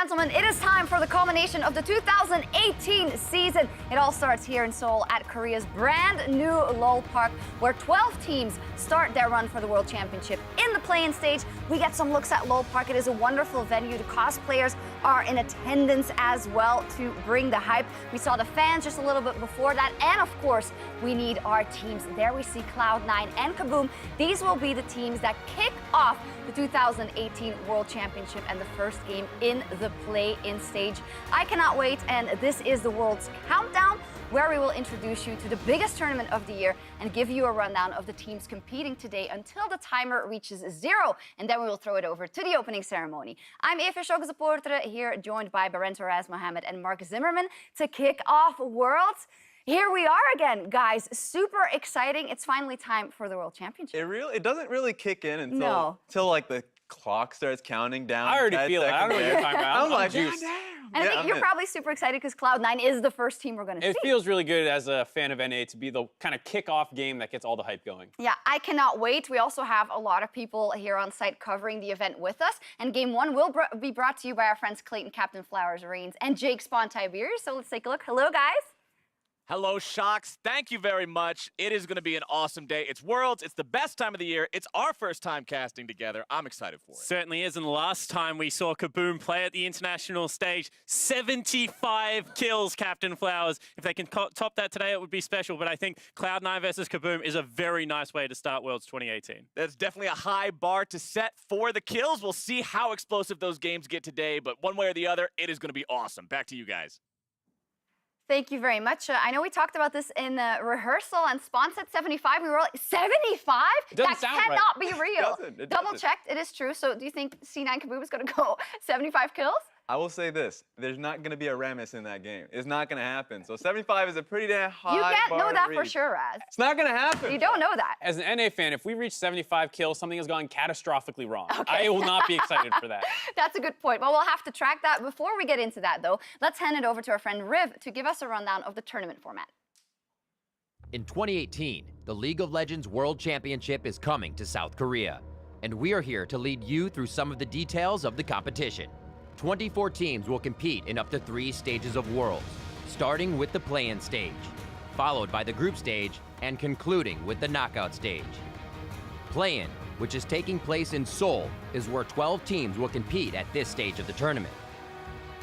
gentlemen, it is time for the culmination of the 2018 season. It all starts here in Seoul at Korea's brand new LOL Park, where 12 teams start their run for the World Championship. In the play-in stage, we get some looks at LOL Park. It is a wonderful venue. The cosplayers are in attendance as well to bring the hype. We saw the fans just a little bit before that, and of course, we need our teams. There we see Cloud9 and Kaboom. These will be the teams that kick off the 2018 World Championship and the first game in the play-in stage. I cannot wait, and this is the World's Countdown, where we will introduce you to the biggest tournament of the year and give you a rundown of the teams competing today until the timer reaches 0, and then we will throw it over to the opening ceremony. I'm Eva Schogeseportre, here joined by Barento Raz Mohammed and Mark Zimmerman to kick off Worlds. Here we are again, guys. Super exciting. It's finally time for the World Championship. It doesn't really kick in until like the clock starts counting down. I already feel it. I don't know what you're talking about. I'm like, juiced. damn. And I think you're probably super excited because Cloud9 is the first team we're going to see. It feels really good as a fan of NA to be the kind of kickoff game that gets all the hype going. Yeah, I cannot wait. We also have a lot of people here on site covering the event with us. And Game 1 will be brought to you by our friends Clayton Captain Flowers Reigns and Jake Spawn Tiberius. So let's take a look. Hello, guys. Hello, Shocks. Thank you very much. It is going to be an awesome day. It's Worlds. It's the best time of the year. It's our first time casting together. I'm excited for it. Certainly is. And the last time we saw Kaboom play at the international stage, 75 kills, Captain Flowers. If they can top that today, it would be special. But I think Cloud9 versus Kaboom is a very nice way to start Worlds 2018. That's definitely a high bar to set for the kills. We'll see how explosive those games get today. But one way or the other, it is going to be awesome. Back to you guys. Thank you very much. I know we talked about this in rehearsal, and Spawn said 75. We were like, 75? That cannot be real. Double checked. It is true. So do you think C9 Kaboom is going to go 75 kills? I will say this. There's not going to be a Rammus in that game. It's not going to happen. So 75 is a pretty damn high bar. You can't know that to for reach. sure, Raz. It's not going to happen. You don't know that. As an NA fan, if we reach 75 kills, something has gone catastrophically wrong. Okay. I will not be excited for that. That's a good point. Well, we'll have to track that. Before we get into that, though, let's hand it over to our friend Riv to give us a rundown of the tournament format. In 2018, the League of Legends World Championship is coming to South Korea, and we are here to lead you through some of the details of the competition. 24 teams will compete in up to 3 stages of Worlds, starting with the play-in stage, followed by the group stage, and concluding with the knockout stage. Play-in, which is taking place in Seoul, is where 12 teams will compete at this stage of the tournament.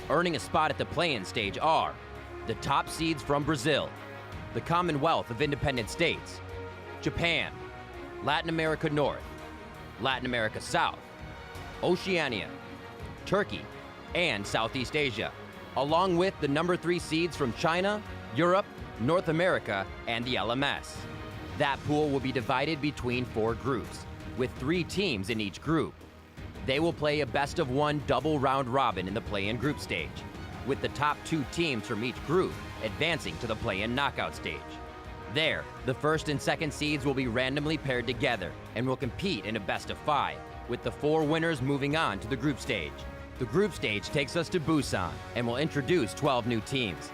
Earning a spot at the play-in stage are the top seeds from Brazil, the Commonwealth of Independent States, Japan, Latin America North, Latin America South, Oceania, Turkey, and Southeast Asia, along with the number 3 seeds from China, Europe, North America, and the LMS. That pool will be divided between 4 groups, with 3 teams in each group. They will play a best-of-1 double round robin in the play-in group stage, with the top 2 teams from each group advancing to the play-in knockout stage. There, the first and second seeds will be randomly paired together and will compete in a best-of-5, with the 4 winners moving on to the group stage. The group stage takes us to Busan and will introduce 12 new teams.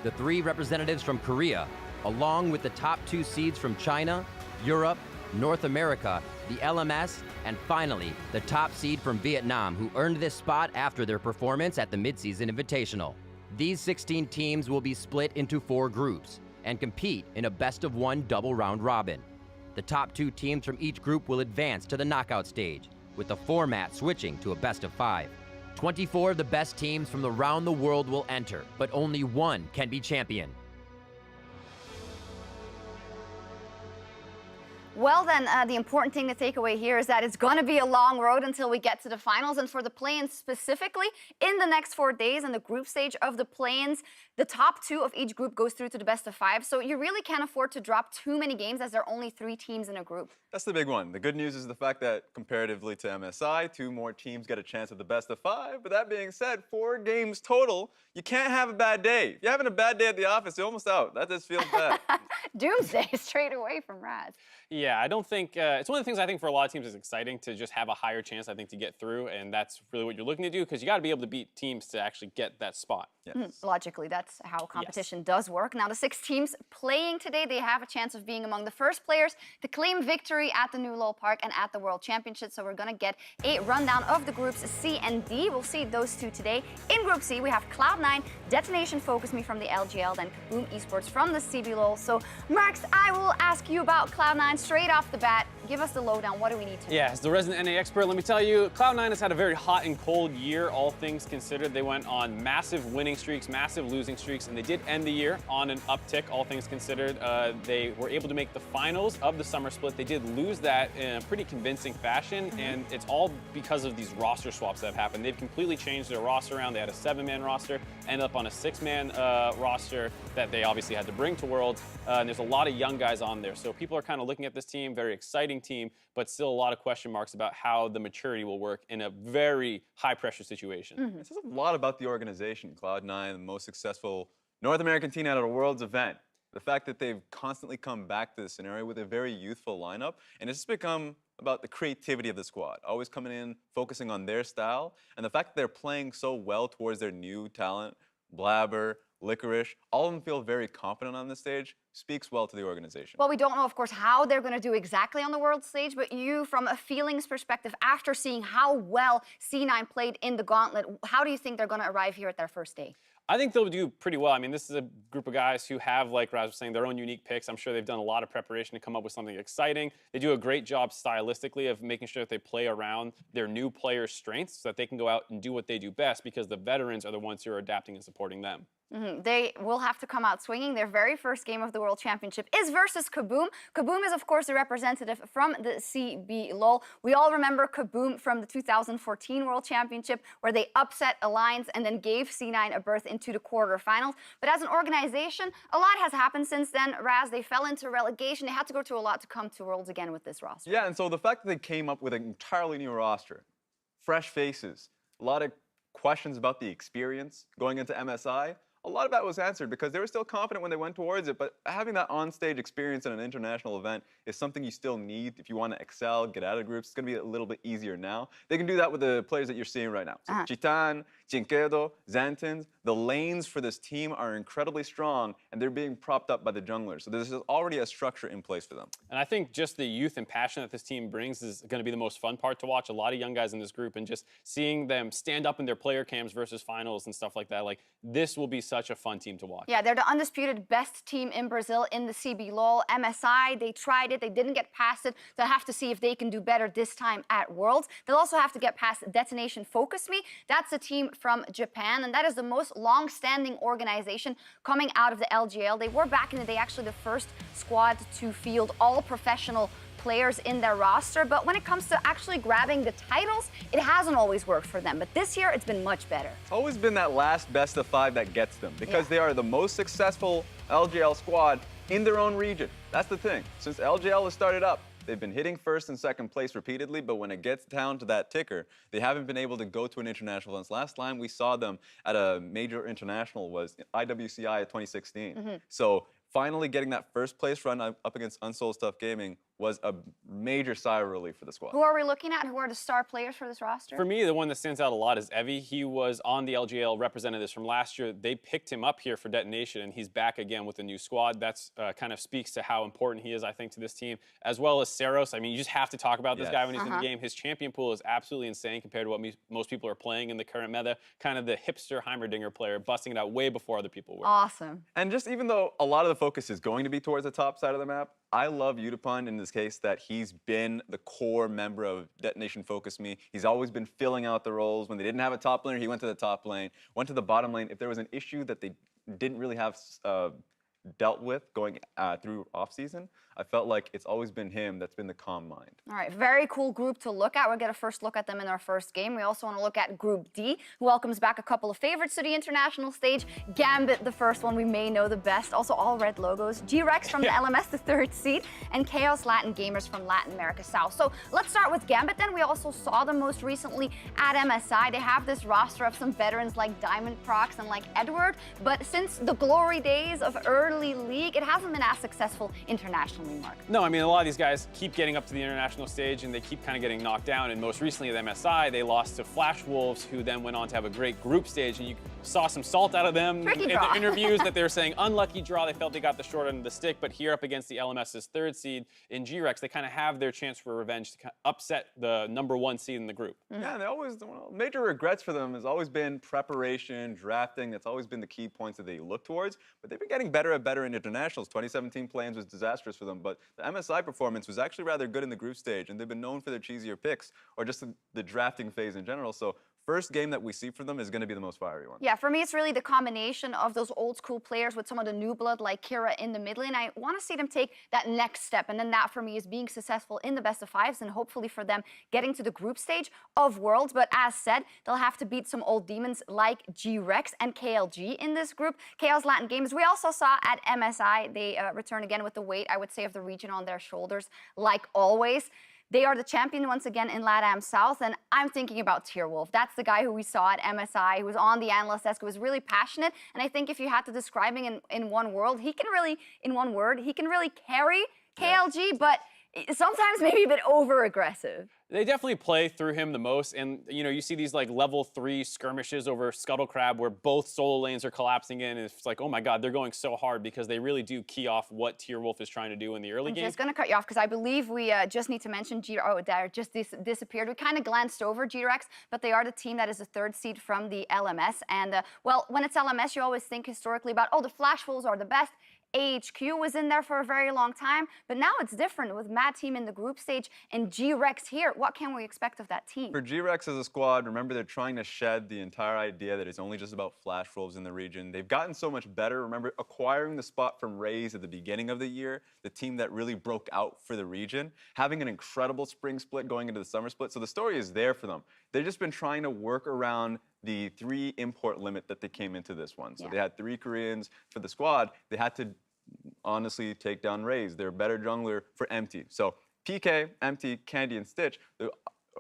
The 3 representatives from Korea, along with the top 2 seeds from China, Europe, North America, the LMS, and finally, the top seed from Vietnam, who earned this spot after their performance at the Mid-Season Invitational. These 16 teams will be split into 4 groups and compete in a best-of-1 double round robin. The top 2 teams from each group will advance to the knockout stage, with the format switching to a best-of-5. 24 of the best teams from around the world will enter, but only 1 can be champion. Well, then, the important thing to take away here is that it's going to be a long road until we get to the finals. And for the play-ins specifically, in the next 4 days in the group stage of the play-ins, the top 2 of each group goes through to the best-of-5. So you really can't afford to drop too many games as there are only 3 teams in a group. That's the big one. The good news is the fact that comparatively to MSI, 2 more teams get a chance at the best-of-5. But that being said, 4 games total, you can't have a bad day. If you're having a bad day at the office, you're almost out. That just feels bad. Doomsday straight away from Raz. Yeah, Yeah, I don't think it's one of the things I think for a lot of teams is exciting to just have a higher chance, I think, to get through, and that's really what you're looking to do because you got to be able to beat teams to actually get that spot. Yes. Logically, that's how competition does work. Now, the 6 teams playing today, they have a chance of being among the first players to claim victory at the new Lowell Park and at the World Championship. So we're going to get a rundown of the groups C and D. We'll see those 2 today. In Group C, we have Cloud9, Detonation Focus Me from the LGL, then Kaboom eSports from the CB Lowell. So, Marks, I will ask you about Cloud9 straight off the bat. Give us the lowdown. What do we need to know? Yeah, as the resident NA expert, let me tell you, Cloud9 has had a very hot and cold year, all things considered. They went on massive winning streaks, massive losing streaks, and they did end the year on an uptick, all things considered. They were able to make the finals of the summer split. They did lose that in a pretty convincing fashion, and it's all because of these roster swaps that have happened. They've completely changed their roster around. They had a 7-man roster, ended up on a 6-man roster that they obviously had to bring to Worlds, and there's a lot of young guys on there. So people are kind of looking at this team, very exciting team, but still a lot of question marks about how the maturity will work in a very high-pressure situation. This is a lot about the organization. Cloud9, the most successful North American team at a Worlds event. The fact that they've constantly come back to this scenario with a very youthful lineup, and it's just become about the creativity of the squad, always coming in, focusing on their style, and the fact that they're playing so well towards their new talent, Blabber, Licorice, all of them feel very confident on this stage, speaks well to the organization. Well, we don't know, of course, how they're going to do exactly on the world stage, but you, from a feelings perspective, after seeing how well C9 played in the gauntlet, how do you think they're going to arrive here at their first day? I think they'll do pretty well. I mean, this is a group of guys who have, like Raz was saying, their own unique picks. I'm sure they've done a lot of preparation to come up with something exciting. They do a great job stylistically of making sure that they play around their new players' strengths so that they can go out and do what they do best because the veterans are the ones who are adapting and supporting them. They will have to come out swinging. Their very first game of the World Championship is versus Kaboom. Kaboom is, of course, the representative from the CB Lowell. We all remember Kaboom from the 2014 World Championship, where they upset Alliance and then gave C9 a berth into the quarterfinals. But as an organization, a lot has happened since then. Raz, they fell into relegation. They had to go through a lot to come to Worlds again with this roster. Yeah, and so the fact that they came up with an entirely new roster, fresh faces, a lot of questions about the experience going into MSI, a lot of that was answered because they were still confident when they went towards it, but having that on-stage experience in an international event is something you still need if you want to excel, get out of groups. It's going to be a little bit easier now. They can do that with the players that you're seeing right now. So Chitan, Jinquedo, Xantins, the lanes for this team are incredibly strong, and they're being propped up by the junglers. So there's already a structure in place for them. And I think just the youth and passion that this team brings is going to be the most fun part to watch. A lot of young guys in this group, and just seeing them stand up in their player cams versus finals and stuff like that. Like, this will be such a fun team to watch. Yeah, they're the undisputed best team in Brazil in the CB Lowell. MSI, they tried it. They didn't get past it. They'll have to see if they can do better this time at Worlds. They'll also have to get past Detonation Focus Me. That's a team from Japan, and that is the most long-standing organization coming out of the LGL. They were back in the day actually the first squad to field all professional players in their roster, but when it comes to actually grabbing the titles, it hasn't always worked for them. But this year, it's been much better. It's always been that last best of 5 that gets them because they are the most successful LGL squad in their own region. That's the thing. Since LGL has started up, they've been hitting first and second place repeatedly, but when it gets down to that ticker, they haven't been able to go to an international event. Last time we saw them at a major international was IWCI 2016. So finally getting that first place run up against Unsold Stuff Gaming was a major sigh of relief for the squad. Who are we looking at? Who are the star players for this roster? For me, the one that stands out a lot is Evie. He was on the LGL representatives from last year. They picked him up here for Detonation, and he's back again with a new squad. That's kind of speaks to how important he is, I think, to this team, as well as Saros. I mean, you just have to talk about this guy when he's in the game. His champion pool is absolutely insane compared to what most people are playing in the current meta. Kind of the hipster Heimerdinger player, busting it out way before other people were. Awesome. And just even though a lot of the focus is going to be towards the top side of the map, I love Utapun in this case that he's been the core member of Detonation Focus Me. He's always been filling out the roles. When they didn't have a top laner, he went to the top lane, went to the bottom lane. If there was an issue that they didn't really have dealt with going through off-season, I felt like it's always been him that's been the calm mind. All right, very cool group to look at. We'll get a first look at them in our first game. We also want to look at Group D, who welcomes back a couple of favorites to the international stage. Gambit, the first one we may know the best. Also all red logos. G-Rex from the LMS, the 3rd seed, and Chaos Latin Gamers from Latin America South. So let's start with Gambit then. We also saw them most recently at MSI. They have this roster of some veterans like Diamond Prox and like Edward, but since the glory days of early league, it hasn't been as successful internationally. me, Mark. No, I mean, a lot of these guys keep getting up to the international stage and they keep kind of getting knocked down. And most recently at MSI, they lost to Flash Wolves, who then went on to have a great group stage. And you saw some salt out of them in the interviews that they were saying unlucky draw. They felt they got the short end of the stick. But here up against the LMS's 3rd seed in G-Rex, they kind of have their chance for revenge to kind of upset the #1 seed in the group. Yeah, and they always, major regrets for them has always been preparation, drafting. That's always been the key points that they look towards. But they've been getting better and better in internationals. 2017 play-ins was disastrous for them, but the MSI performance was actually rather good in the group stage, and they've been known for their cheesier picks or just the drafting phase in general. So first game that we see from them is going to be the most fiery one. Yeah, for me, it's really the combination of those old school players with some of the new blood like Kira in the mid lane. I want to see them take that next step. And then that for me is being successful in the best of 5s and hopefully for them getting to the group stage of Worlds. But as said, they'll have to beat some old demons like G-Rex and KLG in this group. Chaos Latin Games, we also saw at MSI, they return again with the weight, I would say, of the region on their shoulders, like always. They are the champion once again in LATAM South, and I'm thinking about Tierwolf. That's the guy who we saw at MSI, who was on the analyst desk, who was really passionate. And I think if you had to describe him in one word, he can really carry KLG, but sometimes maybe a bit over-aggressive. They definitely play through him the most, and you see these like level 3 skirmishes over Scuttle Crab where both solo lanes are collapsing in, and it's like, oh my god, they're going so hard because they really do key off what Tierwolf is trying to do in the early game. I'm just going to cut you off because I believe we just need to mention that just disappeared. We kind of glanced over G-Rex, but they are the team that is the 3rd seed from the LMS, and well, when it's LMS, you always think historically about, oh, the Flash Wolves are the best. AHQ was in there for a very long time, but now it's different with Mad Team in the group stage and G-Rex here. What can we expect of that team? For G-Rex as a squad, remember they're trying to shed the entire idea that it's only just about Flash Wolves in the region. They've gotten so much better. Remember acquiring the spot from Raze at the beginning of the year, the team that really broke out for the region, having an incredible spring split going into the summer split. So the story is there for them. They've just been trying to work around the 3 import limit that they came into this one. So they had 3 Koreans for the squad. They had to honestly take down Raze. They're a better jungler for Empty. So PK, Empty, Candy, and Stitch,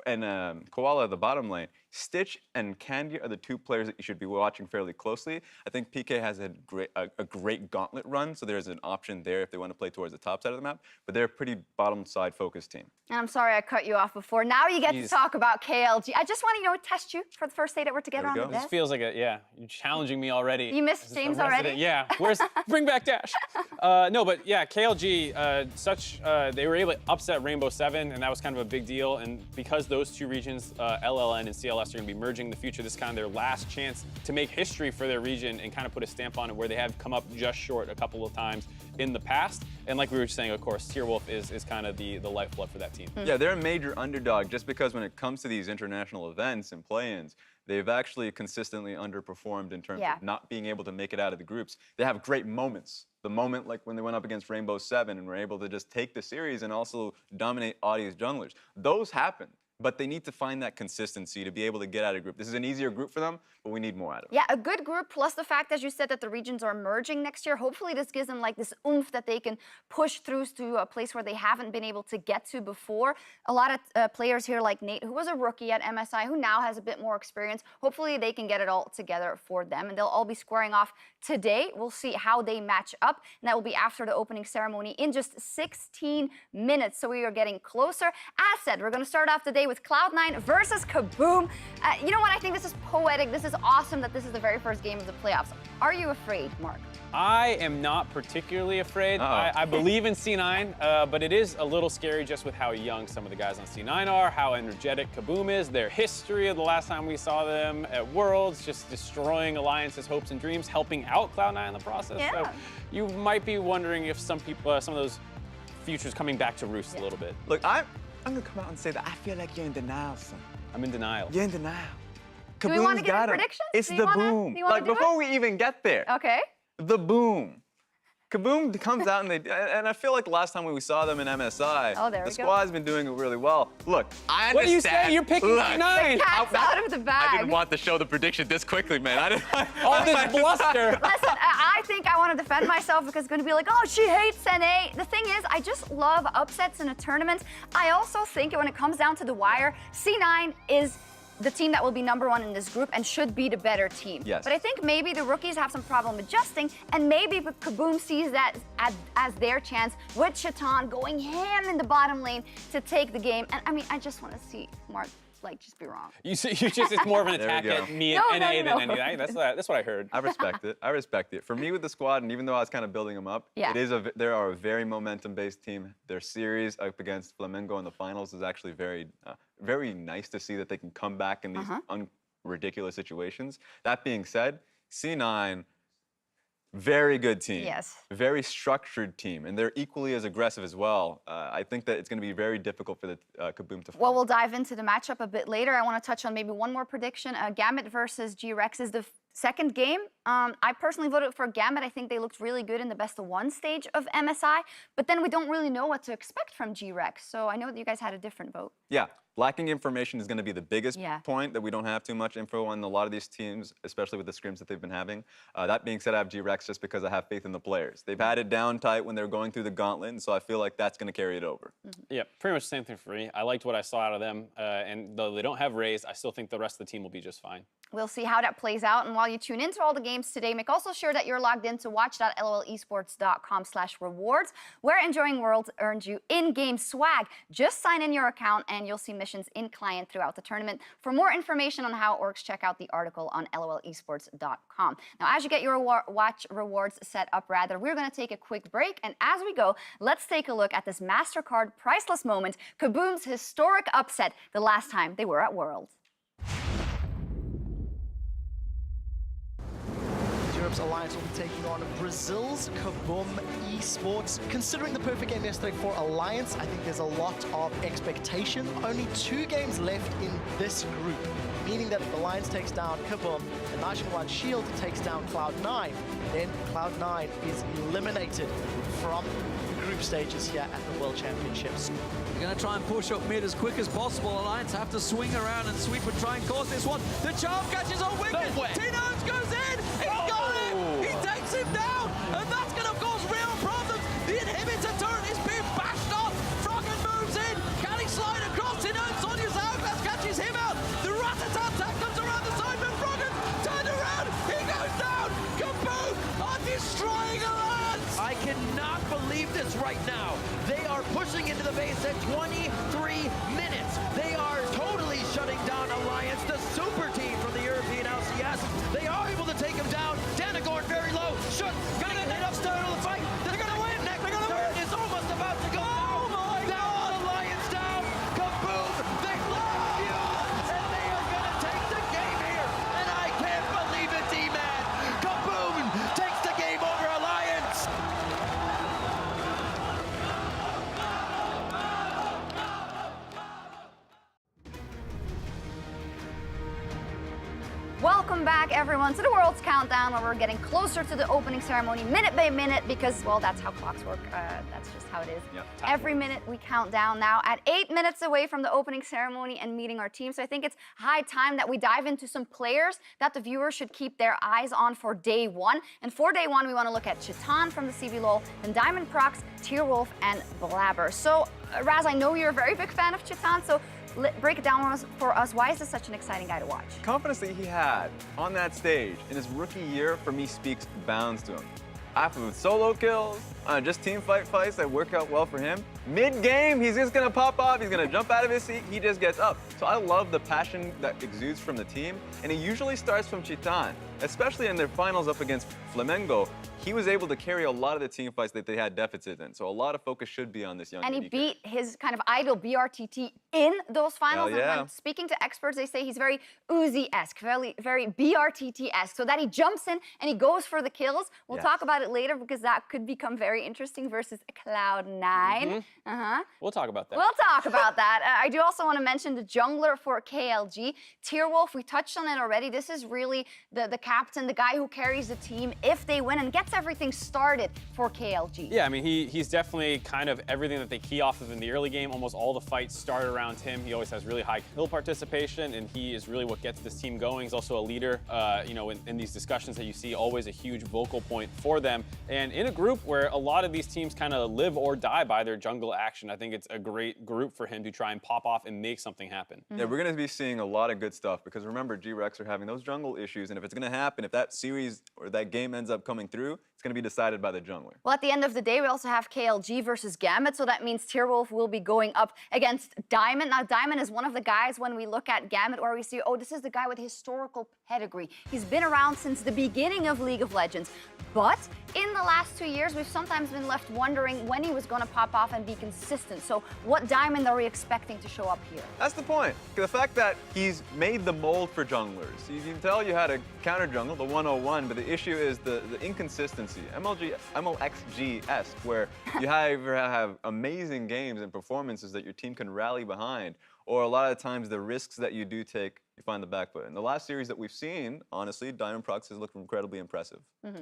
and Koala at the bottom lane. Stitch and Candy are the 2 players that you should be watching fairly closely. I think PK has had a great gauntlet run, so there's an option there if they want to play towards the top side of the map, but they're a pretty bottom side focused team. And I'm sorry I cut you off before. Now you get to talk about KLG. I just want to, test you for the first day that we're together on the desk. This feels like you're challenging me already. You missed James already? Yeah, bring back Dash. No, but yeah, KLG, they were able to upset Rainbow 7, and that was kind of a big deal, and because those 2 regions, LLN and CLS, are going to be merging in the future, this is kind of their last chance to make history for their region and kind of put a stamp on it, where they have come up just short a couple of times in the past. And like we were saying, of course, Tierwolf is kind of the lifeblood for that team. Yeah, they're a major underdog just because when it comes to these international events and play-ins, they've actually consistently underperformed in terms of not being able to make it out of the groups. They have great moments. The moment like when they went up against Rainbow 7 and were able to just take the series and also dominate Audi's junglers. Those happen. But they need to find that consistency to be able to get out of group. This is an easier group for them, but we need more out of it. Yeah, a good group, plus the fact, as you said, that the regions are merging next year. Hopefully this gives them like this oomph that they can push through to a place where they haven't been able to get to before. A lot of players here like Nate, who was a rookie at MSI, who now has a bit more experience. Hopefully they can get it all together for them, and they'll all be squaring off today. We'll see how they match up, and that will be after the opening ceremony in just 16 minutes. So we are getting closer. As said, we're going to start off the day with Cloud9 versus Kaboom. You know what? I think this is poetic. This is awesome that this is the very first game of the playoffs. Are you afraid, Mark? I am not particularly afraid. I believe in C9, but it is a little scary just with how young some of the guys on C9 are, how energetic Kaboom is, their history of the last time we saw them at Worlds, just destroying Alliance's hopes and dreams, helping out Cloud9 in the process. Yeah. So you might be wondering if some people, some of those futures coming back to roost a little bit. Look, I'm going to come out and say that I feel like you're in denial, son. I'm in denial. You're in denial. Do we want to get a prediction? It's the boom. Like before we even get there. Okay. The boom. Kaboom comes out and I feel like the last time when we saw them in MSI, the squad's been doing it really well. Look, I understand. What do you say? You're picking C9. The cat's out of the bag. I didn't want to show the prediction this quickly, man. I didn't. All this bluster. Listen, I think I want to defend myself because it's going to be like, oh, she hates NA. The thing is, I just love upsets in a tournament. I also think when it comes down to the wire, C9 is the team that will be #1 in this group and should be the better team. Yes. But I think maybe the rookies have some problem adjusting, and maybe Kaboom sees that as their chance with Chatan going ham in the bottom lane to take the game. And I mean, I just want to see Mark just be wrong. You just, it's more of an There we attack go. at me No, and no, NA no, than no. anything. That's what I heard. I respect it. I respect it. For me with the squad, and even though I was kind of building them up, Yeah. they are a very momentum-based team. Their series up against Flamengo in the finals is actually very nice to see that they can come back in these ridiculous situations. That being said, C9, very good team. Yes. Very structured team, and they're equally as aggressive as well. I think that it's going to be very difficult for the Kaboom to. Well, we'll dive into the matchup a bit later. I want to touch on maybe one more prediction. Gambit versus G-Rex is the second game. I personally voted for Gambit. I think they looked really good in the best-of-1 stage of MSI, but then we don't really know what to expect from G-Rex. So I know that you guys had a different vote. Yeah, lacking information is going to be the biggest Yeah. point, that we don't have too much info on a lot of these teams, especially with the scrims that they've been having. That being said, I have G-Rex just because I have faith in the players. They've had it down tight when they were going through the gauntlet, and so I feel like that's going to carry it over. Yeah, pretty much the same thing for me. I liked what I saw out of them, and though they don't have Raze, I still think the rest of the team will be just fine. We'll see how that plays out. And while you tune into all the games today, make also sure that you're logged in to watch.lolesports.com/rewards, where enjoying Worlds earns you in-game swag. Just sign in your account and you'll see missions in client throughout the tournament. For more information on how it works, check out the article on lolesports.com. Now, as you get your watch rewards set up, we're going to take a quick break. And as we go, let's take a look at this MasterCard priceless moment, Kaboom's historic upset the last time they were at Worlds. Europe's alliance will be taking on Brazil's Kaboom eSports. Considering the perfect game yesterday for Alliance, I think there's a lot of expectation. Only 2 games left in this group, meaning that if Alliance takes down Kaboom and Nationwide Shield takes down Cloud9, then Cloud9 is eliminated from the group stages here at the World Championships. They're going to try and push up mid as quick as possible. Alliance have to swing around and sweep and try and cause this one. The charm catches on Wicked. Tino's goes in. He got him. He takes him down. And that's going to cause real problems. The inhibitor turret is being bashed off. Froggen moves in. Can he slide across? Tino, Sonya's hourglass catches him out. The Rat-a-tat attack comes around the side, but Froggen turned around. He goes down. Kaboom are destroying Alliance. I cannot believe this right now. They are pushing into the base at 23 minutes. They are totally shutting down Alliance, the super team from the European LCS. They are able to take him down. Danagorn very low. Should gonna hit up start of the fight. They're gonna win. Next turn is almost about to go down. Down, Alliance down. Kaboom. They love you. And they are gonna take the game here. And I can't believe it, D-Man. Kaboom takes the game over Alliance. Welcome back, everyone, to the World's Countdown, where we're getting closer to the opening ceremony minute by minute because, well, that's how clocks work. That's just how it is. Yep. Every minute we count down now at 8 minutes away from the opening ceremony and meeting our team. So I think it's high time that we dive into some players that the viewers should keep their eyes on for day one. And for day one, we want to look at Chatan from the CBLOL, then Diamond Prox, Tierwolf, and Blabber. So, Raz, I know you're a very big fan of Chatan, so break it down for us. Why is this such an exciting guy to watch? The confidence that he had on that stage in his rookie year, for me, speaks bounds to him. After solo kills, just team fights that work out well for him. Mid-game, he's just gonna pop off, he's gonna jump out of his seat, he just gets up. So I love the passion that exudes from the team, and it usually starts from Chatan, especially in their finals up against Flamengo. He was able to carry a lot of the team fights that they had deficits in, so a lot of focus should be on this young And he unique beat his kind of idol BRTT in those finals. Hell yeah. And when speaking to experts, they say he's very Uzi-esque, very BRTT-esque, so that he jumps in and he goes for the kills. We'll Yes. talk about it later because that could become very interesting versus Cloud9. We'll talk about that. We'll talk about that. I do also want to mention the jungler for KLG, Tierwolf. We touched on it already. This is really the captain, the guy who carries the team if they win and gets everything started for KLG. Yeah, I mean, he's definitely kind of everything that they key off of in the early game. Almost all the fights start around him. He always has really high kill participation, and he is really what gets this team going. He's also a leader, you know, in these discussions that you see, always a huge vocal point for them. And in a group where a lot of these teams kind of live or die by their jungle action, I think it's a great group for him to try and pop off and make something happen. Yeah, we're going to be seeing a lot of good stuff because remember, G-Rex are having those jungle issues, and if it's going to happen, if that series or that game ends up coming through, it's going to be decided by the jungler. Well, at the end of the day, we also have KLG versus Gambit, so that means Tierwolf will be going up against Diamond. Now, Diamond is one of the guys when we look at Gambit where we see, oh, this is the guy with historical pedigree. He's been around since the beginning of League of Legends. But in the last 2 years, we've sometimes been left wondering when he was going to pop off and be consistent. So what Diamond are we expecting to show up here? That's the point. The fact that he's made the mold for junglers. You can tell you had a counter jungle, the 101, but the issue is the inconsistency. MLXG-esque, where you either have amazing games and performances that your team can rally behind, or a lot of times the risks that you do take, you find the back foot. In the last series that we've seen, honestly, Diamond Prox has looked incredibly impressive.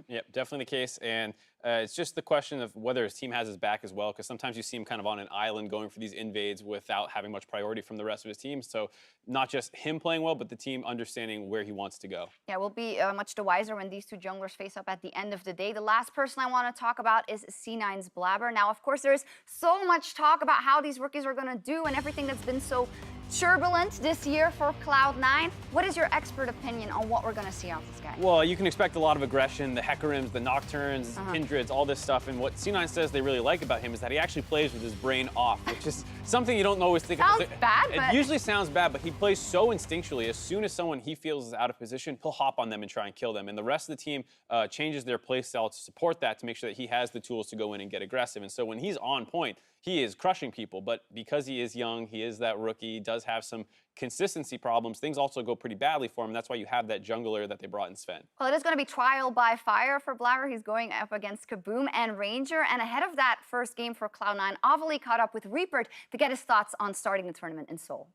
Yep, definitely the case. And it's just the question of whether his team has his back as well, because sometimes you see him kind of on an island going for these invades without having much priority from the rest of his team. So not just him playing well, but the team understanding where he wants to go. Yeah, we'll be much the wiser when these two junglers face up at the end of the day. The last person I want to talk about is C9's Blabber. Now, of course, there is so much talk about how these rookies are going to do and everything that's been so turbulent this year for Cloud9. What is your expert opinion on what we're going to see out of this guy? Well, you can expect a lot of aggression, the Hekarims, the Nocturnes, Kindreds, all this stuff. And what C9 says they really like about him is that he actually plays with his brain off, which is something you don't always think of. Sounds bad, but... It usually sounds bad, but he plays so instinctually. As soon as someone he feels is out of position, he'll hop on them and try and kill them. And the rest of the team changes their play style to support that, to make sure that he has the tools to go in and get aggressive. And so when he's on point, he is crushing people. But because he is young, he is that rookie, does have some consistency problems, things also go pretty badly for him. That's why you have that jungler that they brought in Sven. Well, it is going to be trial by fire for Blabber. He's going up against Kaboom and Ranger. And ahead of that first game for Cloud9, Avali caught up with Reapert to get his thoughts on starting the tournament in Seoul.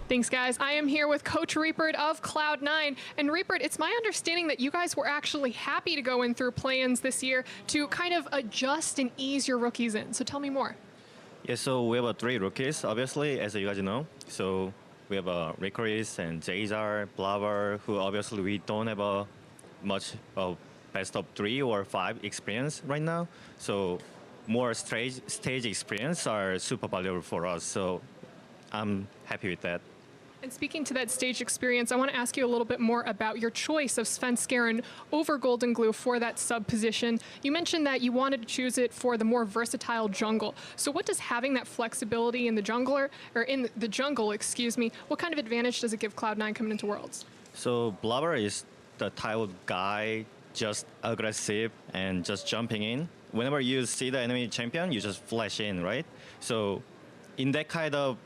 Thanks, guys. I am here with Coach Reapert of Cloud9. And Reapert, it's my understanding that you guys were actually happy to go in through play-ins this year to kind of adjust and ease your rookies in. So tell me more. Yeah, so we have 3 rookies, obviously, as you guys know. So we have Ricoris and Jazar, Blabber, who obviously we don't have a much of best of 3 or 5 experience right now. So more stage experience are super valuable for us. So I'm happy with that. And speaking to that stage experience, I want to ask you a little bit more about your choice of Sven Skaren over Golden Glue for that sub position. You mentioned that you wanted to choose it for the more versatile jungle. So what does having that flexibility in the jungler, or in the jungle, excuse me, what kind of advantage does it give Cloud9 coming into Worlds? So Blabber is the type of guy just aggressive and just jumping in. Whenever you see the enemy champion, you just flash in, right? So in that kind of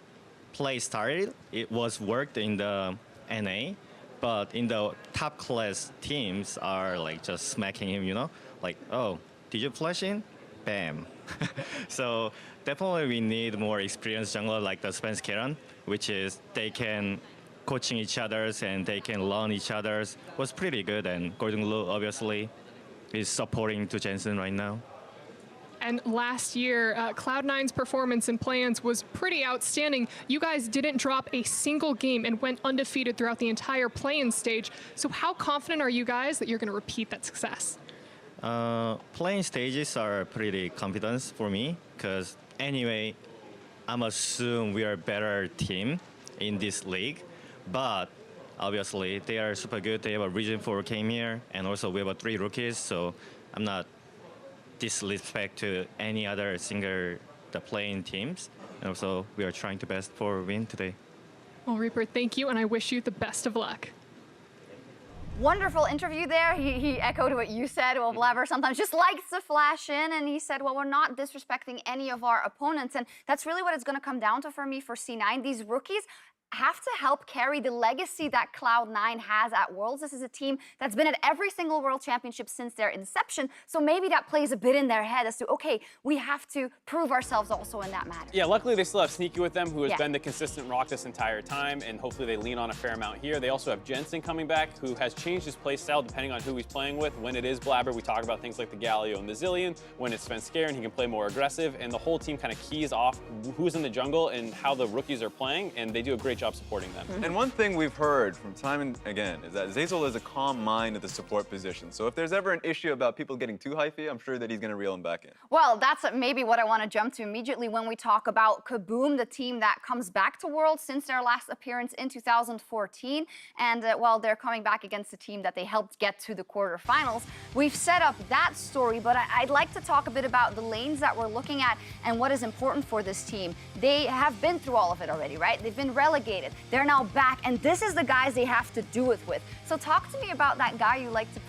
play style, it was worked in the NA, but in the top class teams are like just smacking him, you know, like, oh, did you flash in? Bam. So definitely we need more experienced jungler like the Sven Skaren, which is they can coaching each other's and they can learn each other's. Was pretty good, and Golden Glue obviously is supporting to Jensen right now. And last year, Cloud9's performance in play-ins was pretty outstanding. You guys didn't drop a single game and went undefeated throughout the entire play-in stage. So how confident are you guys that you're going to repeat that success? Playing stages are pretty confident for me, because anyway, I'm assuming we are a better team in this league. But obviously, they are super good. They have a Region 4 came here, and also we have 3 rookies, so I'm not disrespect to any other the playing teams. And also, we are trying to best for win today. Well, Reaper, thank you, and I wish you the best of luck. Wonderful interview there. He echoed what you said. Well, Blabber sometimes just likes to flash in, and he said, well, we're not disrespecting any of our opponents. And that's really what it's going to come down to for me for C9. These rookies, have to help carry the legacy that Cloud9 has at Worlds. This is a team that's been at every single World Championship since their inception, so maybe that plays a bit in their head as to, okay, we have to prove ourselves also in that matter. Yeah, luckily they still have Sneaky with them, who has been the consistent rock this entire time, and hopefully they lean on a fair amount here. They also have Jensen coming back, who has changed his play style depending on who he's playing with. When it is Blabber, we talk about things like the Galio and the Zillion. When it's Svenskeren, he can play more aggressive, and the whole team kind of keys off who's in the jungle and how the rookies are playing, and they do a great job supporting them. And one thing we've heard from time and again is that Zeyzal is a calm mind at the support position. So if there's ever an issue about people getting too hypey, I'm sure that he's going to reel him back in. Well, that's maybe what I want to jump to immediately when we talk about Kaboom, the team that comes back to Worlds since their last appearance in 2014. And, well, they're coming back against a team that they helped get to the quarterfinals. We've set up that story, but I'd like to talk a bit about the lanes that we're looking at and what is important for this team. They have been through all of it already, right? They've been relegated. They're now back, and this is the guys they have to do it with. So talk to me about that guy you like to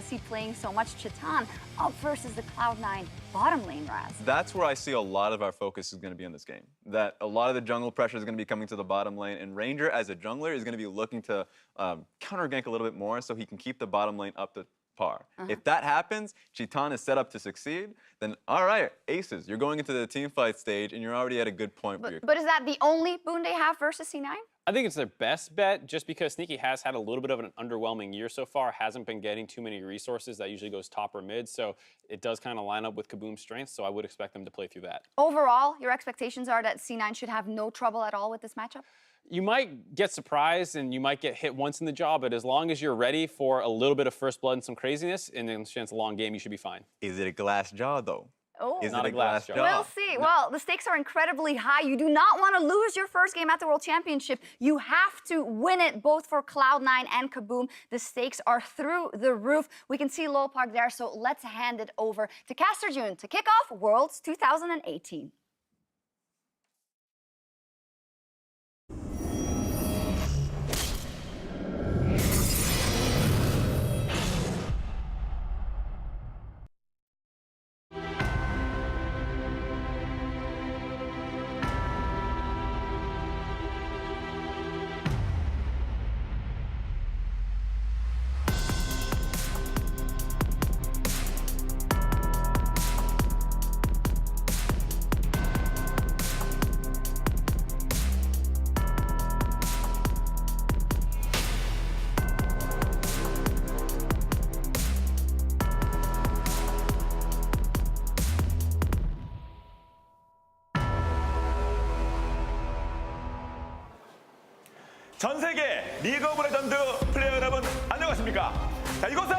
see playing so much, Chitan, up versus the Cloud9 bottom lane, Raz. That's where I see a lot of our focus is going to be in this game. That a lot of the jungle pressure is going to be coming to the bottom lane, and Ranger, as a jungler, is going to be looking to counter-gank a little bit more so he can keep the bottom lane up to par. If that happens, Chitan is set up to succeed, then all right, aces, you're going into the team fight stage and you're already at a good point. But is that the only boon they have versus C9? I think it's their best bet, just because Sneaky has had a little bit of an underwhelming year so far, hasn't been getting too many resources. That usually goes top or mid, so it does kind of line up with Kaboom's strengths, so I would expect them to play through that. Overall, your expectations are that C9 should have no trouble at all with this matchup? You might get surprised and you might get hit once in the jaw, but as long as you're ready for a little bit of first blood and some craziness, and then it's a long game, you should be fine. Is it a glass jaw, though? Oh. Is Not it a glass jaw. We'll see. Well, the stakes are incredibly high. You do not want to lose your first game at the World Championship. You have to win it, both for Cloud9 and Kaboom. The stakes are through the roof. We can see Lowell Park there, so let's hand it over to Caster June to kick off Worlds 2018. 전 세계 리그 오브 레전드 플레이어 여러분 안녕하십니까? 자, 이곳은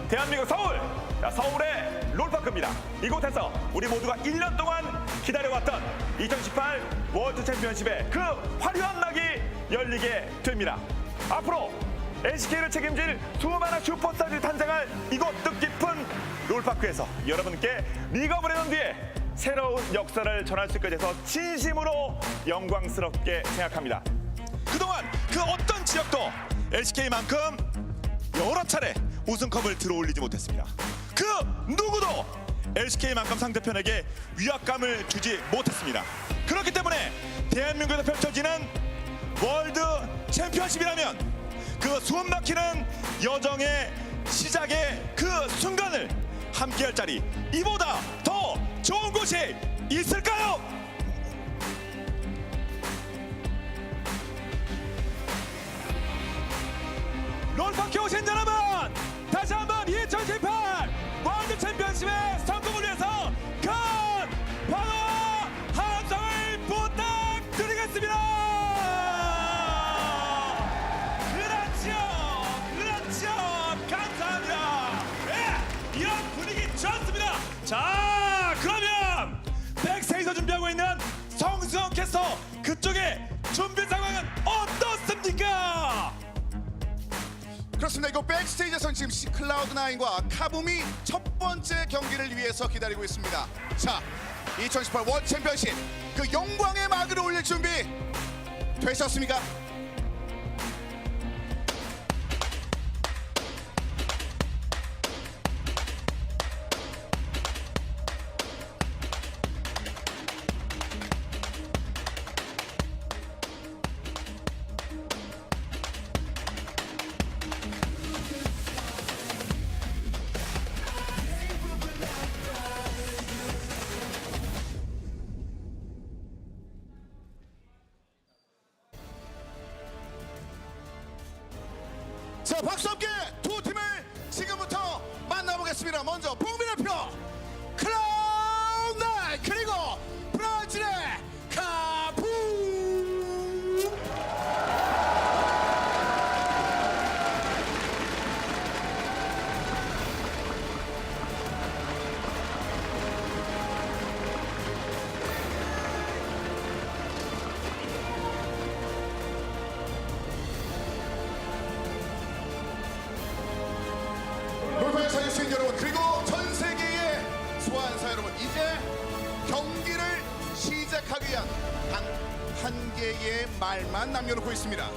대한민국 서울, 서울의 롤파크입니다. 이곳에서 우리 모두가 1년 동안 기다려왔던 2018 월드 챔피언십의 그 화려한 낙이 열리게 됩니다. 앞으로 LCK를 책임질 수많은 슈퍼스타들이 탄생할 이곳 뜻깊은 롤파크에서 여러분께 리그 오브 레전드의 새로운 역사를 전할 수 있게 돼서 진심으로 영광스럽게 생각합니다. 그동안 그 어떤 지역도 LCK만큼 여러 차례 우승컵을 들어올리지 못했습니다. 그 누구도 LCK만큼 상대편에게 위압감을 주지 못했습니다. 그렇기 때문에 대한민국에서 펼쳐지는 월드 챔피언십이라면 그 숨막히는 여정의 시작의 그 순간을 함께할 자리, 이보다 더 좋은 곳이 있을까요? 롤파크 오신 여러분, 다시 한번 2018 월드 챔피언십의 성공을 위해서 큰 방어 함성을 부탁드리겠습니다. 그렇죠, 감사합니다. 네, 이런 분위기 좋습니다. 자, 그러면 백스테이지에서 준비하고 있는 성수형 캐스터, 그쪽에 준비 상황은 어떻습니까? 그렇습니다. 이거 백스테이지에서는 지금 클라우드9과 카붐이 첫 번째 경기를 위해서 기다리고 있습니다. 자, 2018 월드 챔피언십 그 영광의 막을 올릴 준비 되셨습니까? 자, 박수 함께 두 팀을 지금부터 만나보겠습니다. 먼저 북미의 표 클라우드9 그리고 브라질의 카붐. 롤파에 찾으신 여러분, 그리고 전 세계의 소환사 여러분, 이제 경기를 시작하기 위한 단 한 개의 말만 남겨놓고 있습니다.